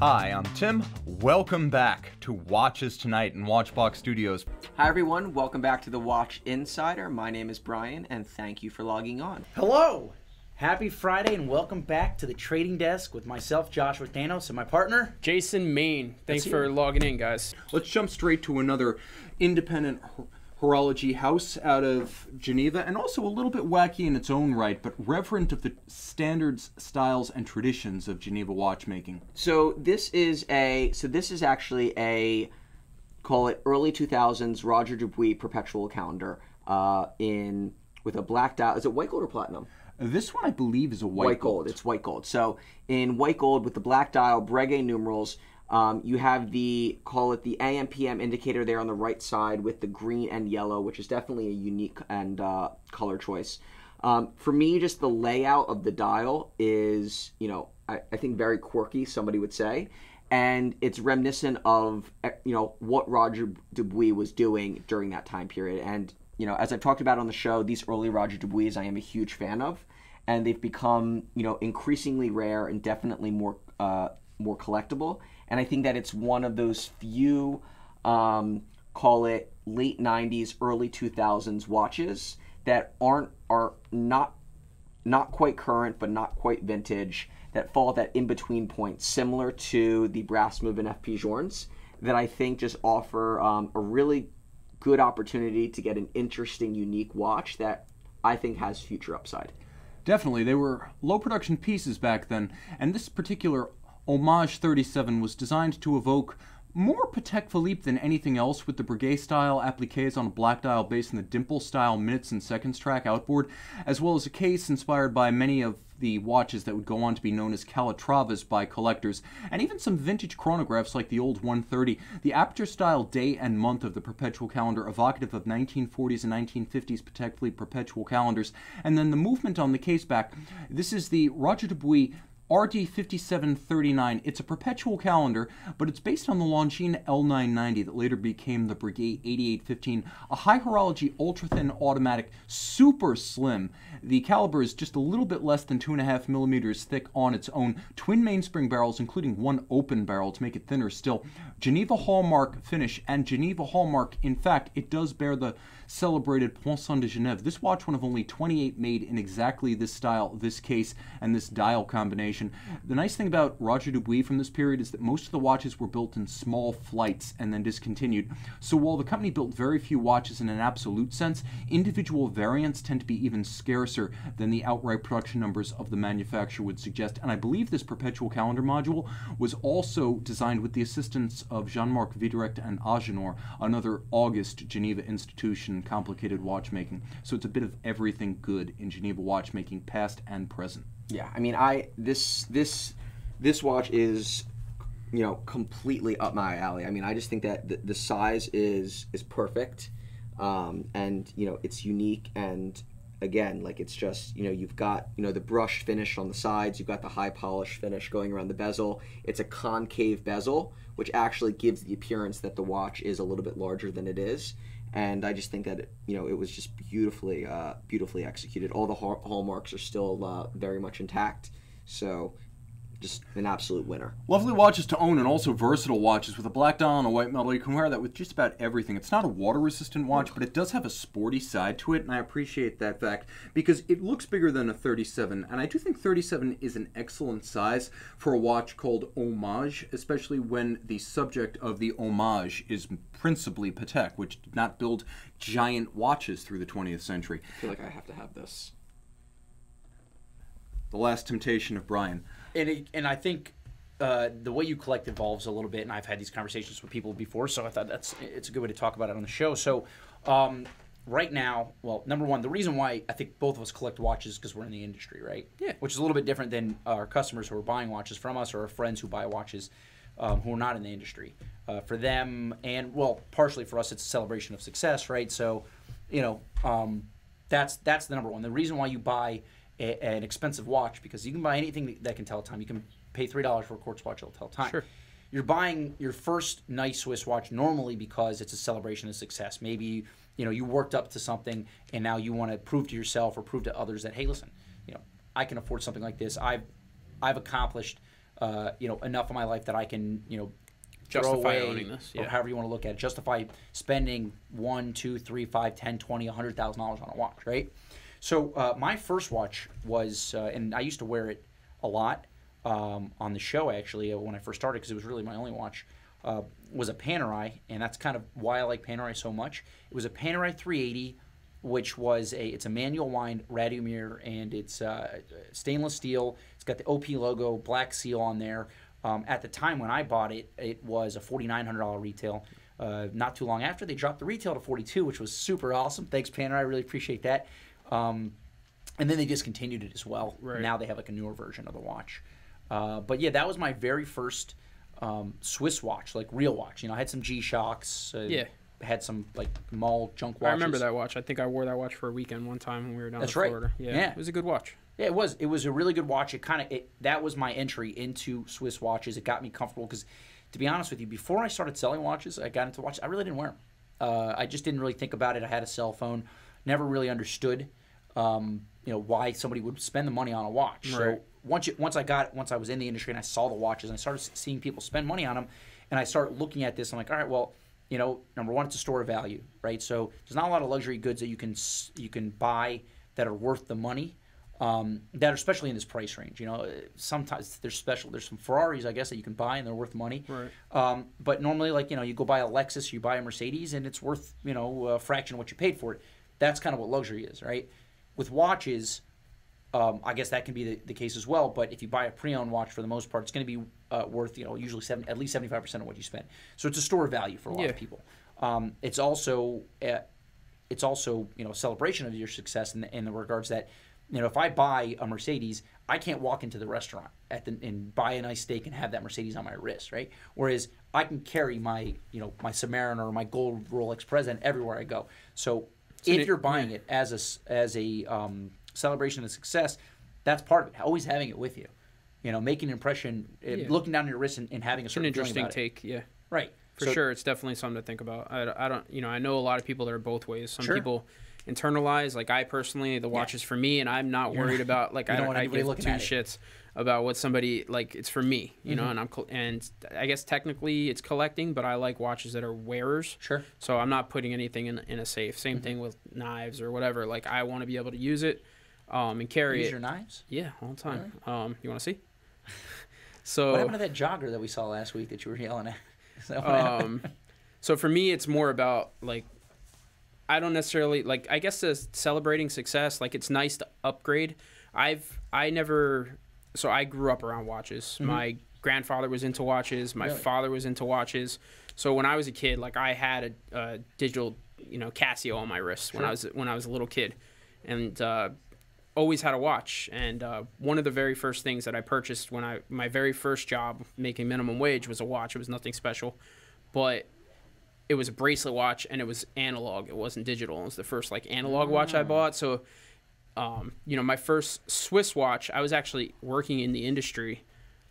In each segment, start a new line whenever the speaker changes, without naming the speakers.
Hi, I'm Tim. Welcome back to Watches Tonight in Watchbox Studios.
Hi everyone, welcome back to the Watch Insider. My name is Brian and thank you for logging on.
Hello! Happy Friday and welcome back to the Trading Desk with myself, Joshua Thanos, and my partner,
Jason Main. Thanks for logging in, guys.
Let's jump straight to another independent horology house out of Geneva, and also a little bit wacky in its own right, but reverent of the standards, styles, and traditions of Geneva watchmaking.
So this is actually a, call it early 2000s Roger Dubuis Perpetual calendar with a black dial. Is it white gold or platinum?
This one, I believe, is a white gold.
It's white gold. So in white gold with the black dial, Breguet numerals, you have call it the AM PM indicator there on the right side with the green and yellow, which is definitely a unique and color choice. For me, just the layout of the dial is, I think very quirky, somebody would say. And it's reminiscent of, what Roger Dubuis was doing during that time period. And, as I've talked about on the show, these early Roger Dubuis I am a huge fan of. And they've become, increasingly rare and definitely more collectible. And I think that it's one of those few, call it late 90s, early 2000s watches that are not quite current, but not quite vintage, that fall at that in-between point, similar to the brass movement FP Journes, that I think just offer a really good opportunity to get an interesting, unique watch that I think has future upside.
Definitely. They were low production pieces back then, and this particular Hommage 37 was designed to evoke more Patek Philippe than anything else, with the Breguet-style appliques on a black dial base and the dimple-style minutes and seconds track outboard, as well as a case inspired by many of the watches that would go on to be known as Calatravas by collectors, and even some vintage chronographs like the old 130. The aperture-style day and month of the Perpetual calendar, evocative of 1940s and 1950s Patek Philippe Perpetual calendars, and then the movement on the case back. This is the Roger Dubuis RD5739. It's a Perpetual calendar, but it's based on the Longines L990 that later became the Breguet 8815, a high horology, ultra-thin automatic, super slim. The caliber is just a little bit less than 2.5 millimeters thick on its own. Twin mainspring barrels, including one open barrel to make it thinner still. Geneva hallmark finish, and Geneva hallmark, in fact, it does bear the celebrated Poinçon de Genève. This watch, one of only 28 made in exactly this style, this case, and this dial combination. The nice thing about Roger Dubuis from this period is that most of the watches were built in small flights and then discontinued. So while the company built very few watches in an absolute sense, individual variants tend to be even scarcer than the outright production numbers of the manufacturer would suggest. And I believe this Perpetual calendar module was also designed with the assistance of Jean-Marc Viderecq and Agenor, another August Geneva institution, complicated watchmaking. So it's a bit of everything good in Geneva watchmaking, past and present.
Yeah, I mean, this watch is, completely up my alley. I mean, I just think that the size is perfect, and it's unique, and again, like, it's just, you've got the brushed finish on the sides, you've got the high polish finish going around the bezel. It's a concave bezel, which actually gives the appearance that the watch is a little bit larger than it is. And I just think that it was just beautifully executed. All the hallmarks are still very much intact. So just an absolute winner.
Lovely watches to own, and also versatile watches with a black dial and a white metal. You can wear that with just about everything. It's not a water-resistant watch, but it does have a sporty side to it, and I appreciate that fact because it looks bigger than a 37, and I do think 37 is an excellent size for a watch called Hommage, especially when the subject of the Hommage is principally Patek, which did not build giant watches through the 20th century.
I feel like I have to have this.
The last temptation of Brian.
and I think the way you collect evolves a little bit, and I've had these conversations with people before, so I thought it's a good way to talk about it on the show. So right now, well, number one, the reason why I think both of us collect watches is because we're in the industry, right?
Yeah.
Which is a little bit different than our customers who are buying watches from us, or our friends who buy watches who are not in the industry. For them, and well, partially for us, it's a celebration of success, right? So, that's the number one. The reason why you buy an expensive watch, because you can buy anything that can tell time. You can pay $3 for a quartz watch that'll tell time.
Sure.
You're buying your first nice Swiss watch normally because it's a celebration of success. Maybe you worked up to something and now you want to prove to yourself or prove to others that, hey, listen, I can afford something like this. I've accomplished enough of my life that I can,
Justify
throw away,
owning this,
or however you want to look at it, justify spending $1, $2, $3, $5, $10, $20, $100,000 on a watch, right? So my first watch was, and I used to wear it a lot on the show, actually, when I first started, because it was really my only watch, was a Panerai, and that's kind of why I like Panerai so much. It was a Panerai 380, which was it's a manual wind Radomir, and it's stainless steel. It's got the OP logo, black seal on there. At the time when I bought it, it was a $4,900 retail. Not too long after, they dropped the retail to $42,000, which was super awesome. Thanks, Panerai. I really appreciate that. And then they discontinued it as well.
Right.
Now they have like a newer version of the watch. But yeah, that was my very first Swiss watch, like real watch. I had some G-Shocks. Had some like mall junk watches.
I remember that watch. I think I wore that watch for a weekend one time when we were down in Florida. Yeah, it was a good watch.
Yeah, it was. It was a really good watch. That was my entry into Swiss watches. It got me comfortable because, to be honest with you, before I started selling watches, I got into watches. I really didn't wear them. I just didn't really think about it. I had a cell phone. Never really understood, why somebody would spend the money on a watch.
Right.
So once I was in the industry and I saw the watches and I started seeing people spend money on them, and I started looking at this, I'm like, all right, well, number one, it's a store of value, right? So there's not a lot of luxury goods that you can buy that are worth the money. That are especially in this price range. Sometimes there's some Ferraris, I guess, that you can buy and they're worth money.
Right.
But normally, you go buy a Lexus, you buy a Mercedes, and it's worth, a fraction of what you paid for it. That's kind of what luxury is, right? With watches, I guess that can be the case as well. But if you buy a pre-owned watch, for the most part, it's going to be worth, usually at least 75% of what you spend. So it's a store of value for a lot of people. It's also a celebration of your success in the regards that, if I buy a Mercedes, I can't walk into the restaurant and buy a nice steak and have that Mercedes on my wrist, right? Whereas I can carry my Submariner or my gold Rolex Present everywhere I go. So if you're buying it as a celebration of success, that's part of it. Always having it with you, making an impression, looking down your wrist and having a certain
interesting
feeling about
take. Yeah,
right.
For sure, it's definitely something to think about. I don't, I know a lot of people that are both ways. Some people internalize, like I personally, the watch is for me, and I'm not worried about I give two shits about what somebody it's for me, and I guess technically it's collecting, but I like watches that are wearers.
Sure.
So I'm not putting anything in a safe. Same thing with knives or whatever. Like I want to be able to use it and carry it.
Use your knives?
Yeah, all the time.
Really?
You want to see? So
what happened to that jogger that we saw last week that you were yelling at?
So for me, it's more about I don't necessarily I guess the celebrating success. It's nice to upgrade. I grew up around watches. Mm-hmm. My grandfather was into watches. My father was into watches. So when I was a kid, I had a digital, Casio on my wrist when I was a little kid, and always had a watch. And one of the very first things that I purchased when my very first job making minimum wage was a watch. It was nothing special, but it was a bracelet watch, and it was analog. It wasn't digital. It was the first analog watch I bought. So, my first Swiss watch, I was actually working in the industry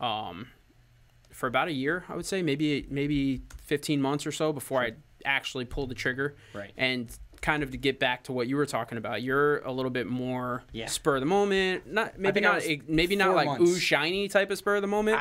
for about a year, I would say, maybe 15 months or so before I actually pulled the trigger.
Right.
And kind of to get back to what you were talking about, you're a little bit more spur of the moment. Maybe not ooh shiny type of spur of the moment.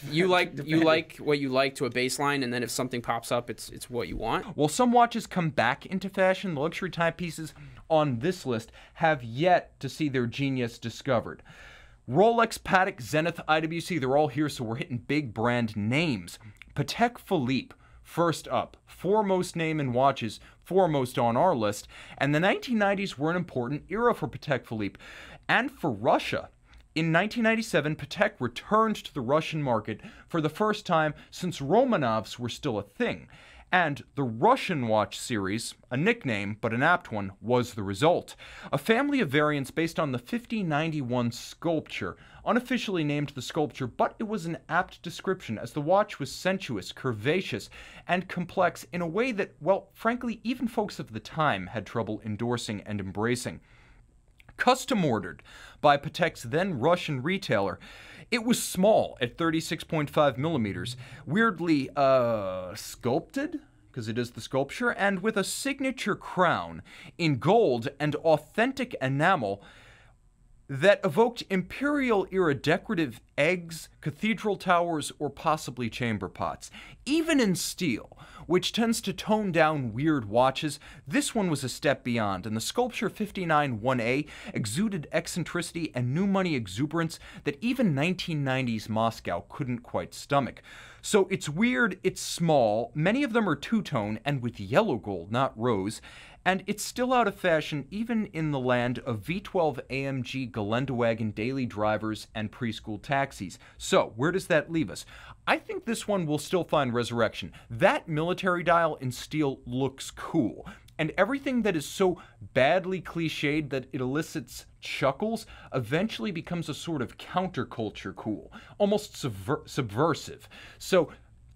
You like what you like to a baseline, and then if something pops up, it's what you want.
Well, some watches come back into fashion. The luxury timepieces on this list have yet to see their genius discovered. Rolex, Patek, Zenith, IWC, they're all here, so we're hitting big brand names. Patek Philippe, first up, foremost name in watches, foremost on our list, and the 1990s were an important era for Patek Philippe and for Russia. In 1997, Patek returned to the Russian market for the first time since Romanovs were still a thing, and the Russian watch series, a nickname but an apt one, was the result. A family of variants based on the 5091 sculpture, unofficially named the sculpture, but it was an apt description as the watch was sensuous, curvaceous, and complex in a way that, well, frankly, even folks of the time had trouble endorsing and embracing. Custom ordered by Patek's then Russian retailer, it was small at 36.5 millimeters, weirdly sculpted, because it is the sculpture, and with a signature crown in gold and authentic enamel. that evoked imperial-era decorative eggs, cathedral towers, or possibly chamber pots. Even in steel, which tends to tone down weird watches, this one was a step beyond, and the Sculpture 59-1A exuded eccentricity and new money exuberance that even 1990s Moscow couldn't quite stomach. So it's weird, it's small, many of them are two-tone and with yellow gold, not rose, and it's still out of fashion even in the land of V12 AMG Geländewagen daily drivers and preschool taxis. So, where does that leave us? I think this one will still find resurrection. That military dial in steel looks cool. And everything that is so badly cliched that it elicits chuckles eventually becomes a sort of counterculture cool, almost subversive. So,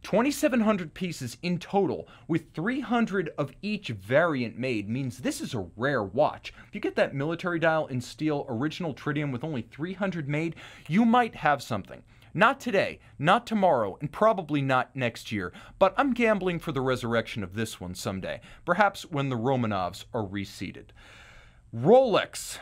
2,700 pieces in total, with 300 of each variant made, means this is a rare watch. If you get that military dial in steel original tritium with only 300 made, you might have something. Not today, not tomorrow, and probably not next year, but I'm gambling for the resurrection of this one someday, perhaps when the Romanovs are reseated. Rolex.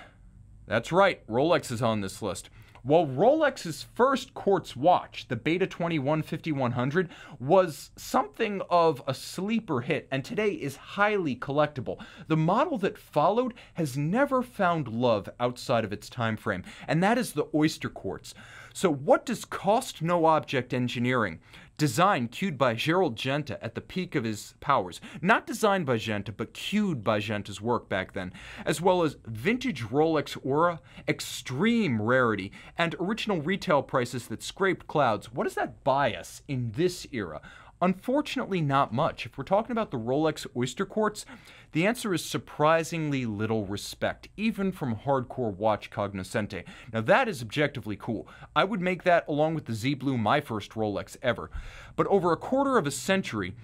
That's right, Rolex is on this list. While Rolex's first quartz watch, the Beta 21 5100, was something of a sleeper hit and today is highly collectible, the model that followed has never found love outside of its time frame, and that is the Oysterquartz. So what does cost-no-object engineering, design cued by Gerald Genta at the peak of his powers, not designed by Genta, but cued by Genta's work back then, as well as vintage Rolex aura, extreme rarity, and original retail prices that scraped clouds, what does that buy us in this era? Unfortunately, not much. If we're talking about the Rolex Oysterquartz, the answer is surprisingly little respect, even from hardcore watch cognoscente. Now that is objectively cool. I would make that, along with the Z Blue, my first Rolex ever. But over a quarter of a century,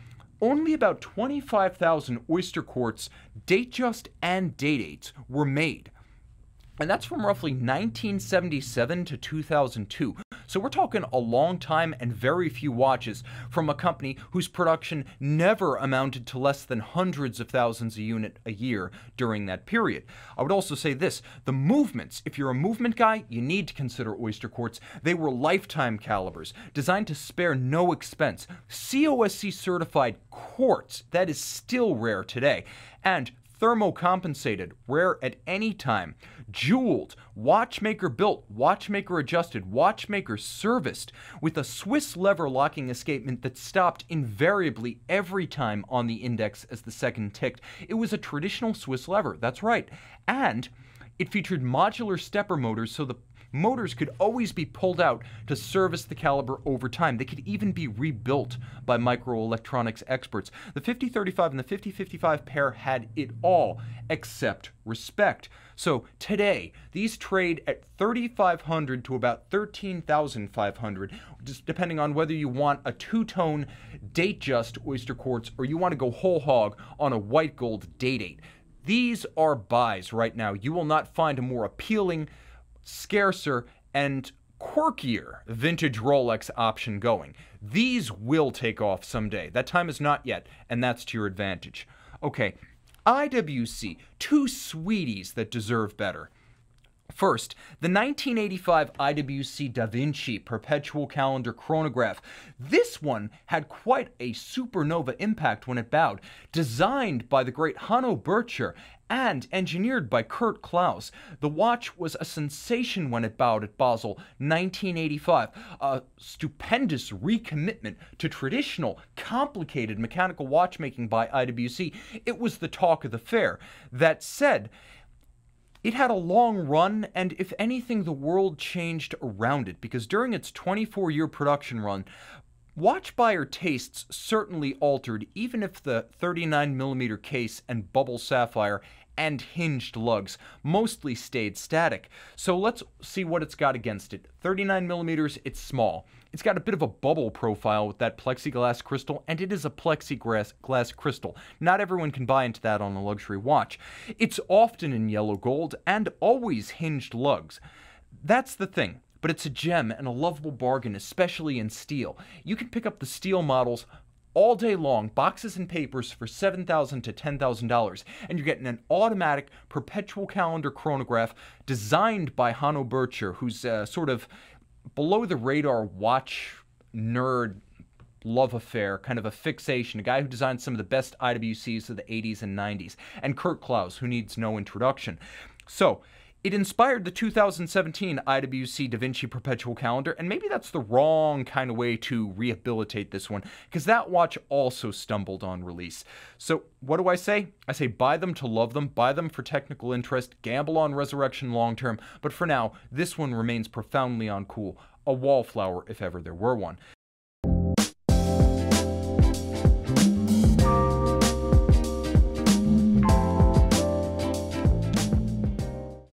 only about 25,000 Oysterquartz Datejust and Datedates were made. And that's from roughly 1977 to 2002. So we're talking a long time and very few watches from a company whose production never amounted to less than hundreds of thousands a unit a year during that period. I would also say this, the movements, if you're a movement guy, you need to consider Oysterquartz. They were lifetime calibers, designed to spare no expense. COSC certified quartz, that is still rare today, and thermocompensated, rare at any time, jeweled, watchmaker built, watchmaker adjusted, watchmaker serviced, with a Swiss lever locking escapement that stopped invariably every time on the index as the second ticked. It was a traditional Swiss lever, that's right, and it featured modular stepper motors so the motors could always be pulled out to service the caliber over time. They could even be rebuilt by microelectronics experts. The 5035 and the 5055 pair had it all, except respect. So today, these trade at $3,500 to about $13,500, just depending on whether you want a two-tone Datejust Oysterquartz or you want to go whole hog on a white gold Datedate. These are buys right now. You will not find a more appealing, scarcer, and quirkier vintage Rolex option going. These will take off someday. That time is not yet, and that's to your advantage. Okay, IWC, two sweeties that deserve better. First, the 1985 IWC Da Vinci Perpetual Calendar Chronograph. This one had quite a supernova impact when it bowed. Designed by the great Hanno Bircher and engineered by Kurt Klaus, the watch was a sensation when it bowed at Basel 1985. A stupendous recommitment to traditional, complicated mechanical watchmaking by IWC. It was the talk of the fair. That said, it had a long run, and if anything, the world changed around it, because during its 24-year production run, watch buyer tastes certainly altered, even if the 39mm case and bubble sapphire and hinged lugs mostly stayed static. So let's see what it's got against it. 39mm, it's small. It's got a bit of a bubble profile with that plexiglass crystal, and it is a plexiglass crystal. Not everyone can buy into that on a luxury watch. It's often in yellow gold and always hinged lugs. That's the thing. But it's a gem and a lovable bargain, especially in steel. You can pick up the steel models all day long, boxes and papers for $7,000 to $10,000, and you're getting an automatic perpetual calendar chronograph designed by Hanno Bircher, who's sort of below the radar watch nerd love affair, kind of a fixation, a guy who designed some of the best IWCs of the 80s and 90s, and Kurt Klaus, who needs no introduction. So, it inspired the 2017 IWC Da Vinci Perpetual Calendar, and maybe that's the wrong kind of way to rehabilitate this one, because that watch also stumbled on release. So what do I say? I say buy them to love them, buy them for technical interest, gamble on resurrection long term, but for now, this one remains profoundly uncool. A wallflower if ever there were one.